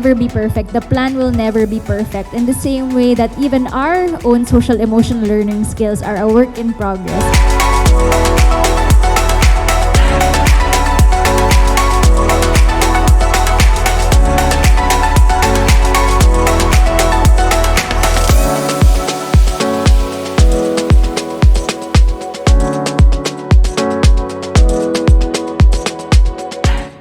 never be perfect. The plan will never be perfect. In the same way that even our own social emotional learning skills are a work in progress.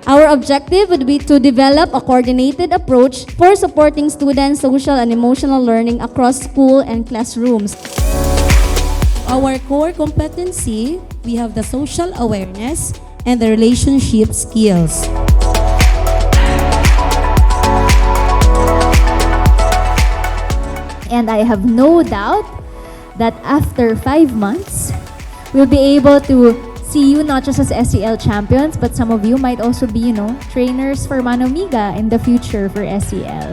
Our objective would be to develop a coordinated approach for supporting students' social and emotional learning across school and classrooms. Our core competency, we have the social awareness and the relationship skills. And I have no doubt that after 5 months, we'll be able to see you not just as SEL champions, but some of you might also be, trainers for Mano Amiga in the future for SEL.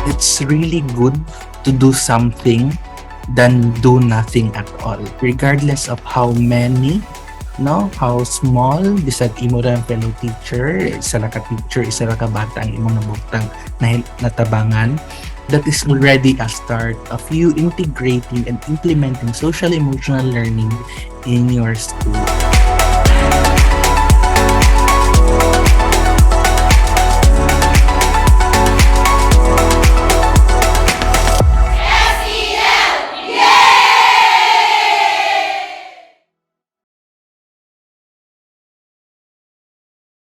It's really good to do something than do nothing at all. Regardless of how many, how small, bisag imo ra ang fellow teacher, isa ra ka teacher, isa ra ka bata ang imong nabutang natabangan, that is already a start of you integrating and implementing social emotional learning in your school.